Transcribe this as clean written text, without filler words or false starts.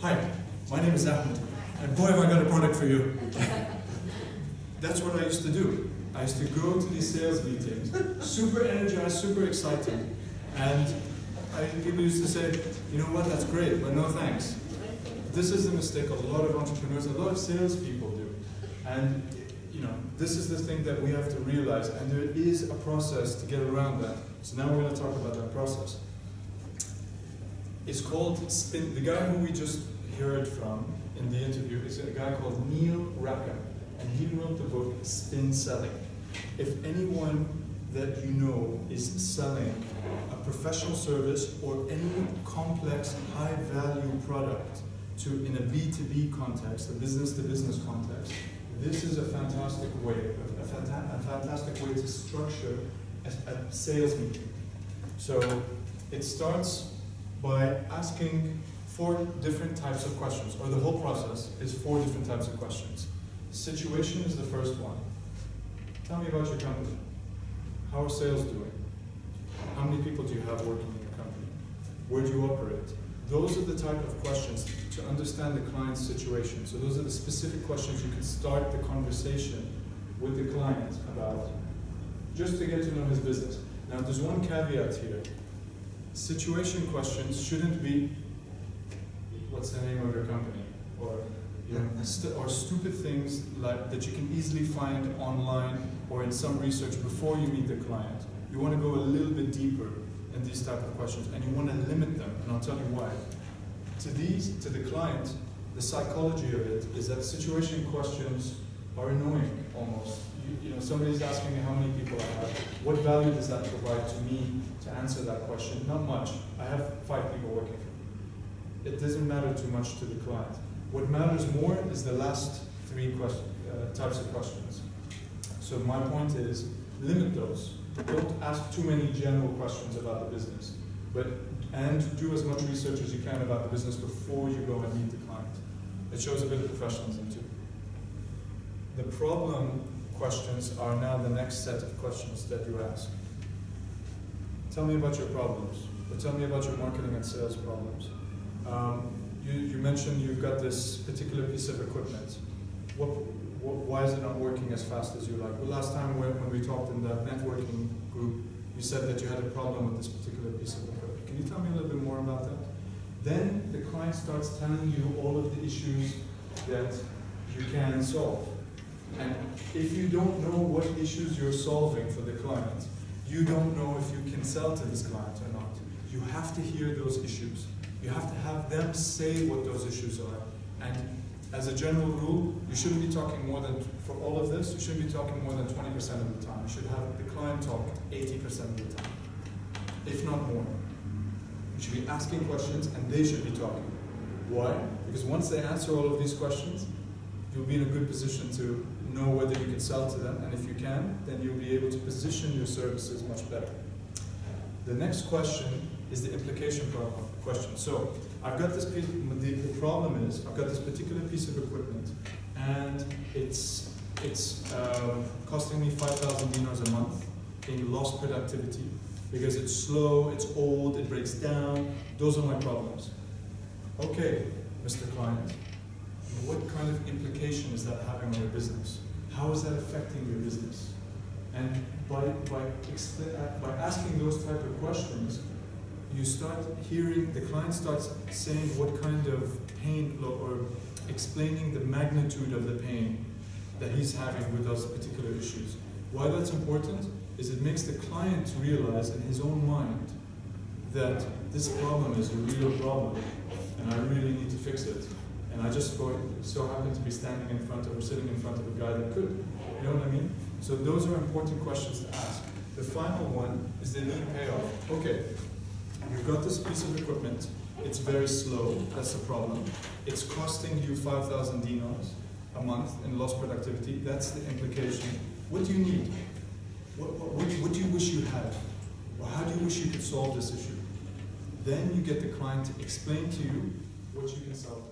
Hi, my name is Ahmed, and boy have I got a product for you. That's what I used to do. I used to go to these sales meetings, super energized, super excited, and people used to say, you know what, that's great, but no thanks. This is a mistake a lot of entrepreneurs, a lot of salespeople do. And this is the thing that we have to realize, and there is a process to get around that. So now we're going to talk about that process. It's called spin. The guy who we just heard from in the interview is a guy called Neil Rackham, and he wrote the book Spin Selling. If anyone that you know is selling a professional service or any complex, high-value product in a B2B context, a business-to-business context, this is a fantastic way, a fantastic way to structure a sales meeting. So it starts by asking 4 different types of questions, or the whole process is 4 different types of questions. Situation is the first one. Tell me about your company. How are sales doing? How many people do you have working in your company? Where do you operate? Those are the type of questions to understand the client's situation. So those are the specific questions you can start the conversation with the client about, just to get to know his business. Now there's one caveat here. Situation questions shouldn't be, what's the name of your company? Or stupid things that you can easily find online or in some research before you meet the client. You want to go a little bit deeper in these type of questions, and you want to limit them, and I'll tell you why. To the client, the psychology of it is that situation questions are annoying almost. Somebody's asking me how many people I have. What value does that provide to me to answer that question? Not much. I have 5 people working for me. It doesn't matter too much to the client. What matters more is the last 3 types of questions. So my point is, limit those. Don't ask too many general questions about the business, and do as much research as you can about the business before you go and meet the client. It shows a bit of professionalism too. The problem questions are now the next set of questions that you ask. Tell me about your problems, or tell me about your marketing and sales problems. You mentioned you've got this particular piece of equipment. Why is it not working as fast as you like? Well, last time when we talked in that networking group, you said that you had a problem with this particular piece of equipment. Can you tell me a little bit more about that? Then the client starts telling you all of the issues that you can solve. And if you don't know what issues you're solving for the client, you don't know if you can sell to this client or not. You have to hear those issues. You have to have them say what those issues are. And as a general rule, you shouldn't be talking more than, for all of this, you shouldn't be talking more than 20% of the time. You should have the client talk 80% of the time, if not more. You should be asking questions and they should be talking. Why? Because once they answer all of these questions, you'll be in a good position to know whether you can sell to them, and if you can, then you'll be able to position your services much better. The next question is the implication question. So I've got this piece, the problem is, I've got this particular piece of equipment, and it's costing me 5,000 dinars a month in lost productivity, because it's slow, it's old, it breaks down. Those are my problems. Okay, Mr. Client, what kind of implication is that having on your business? How is that affecting your business? And by asking those type of questions, you start hearing, the client starts saying what kind of pain, or explaining the magnitude of the pain that he's having with those particular issues. Why that's important is it makes the client realize in his own mind that this problem is a real problem and I really need to fix it. And I just so happen to be standing in front of, or sitting in front of a guy that could. You know what I mean? So those are important questions to ask. The final one is the need payoff. Okay, you've got this piece of equipment. It's very slow. That's the problem. It's costing you 5,000 dinars a month in lost productivity. That's the implication. What do you need? What do you wish you had? Or how do you wish you could solve this issue? Then you get the client to explain to you what you can solve.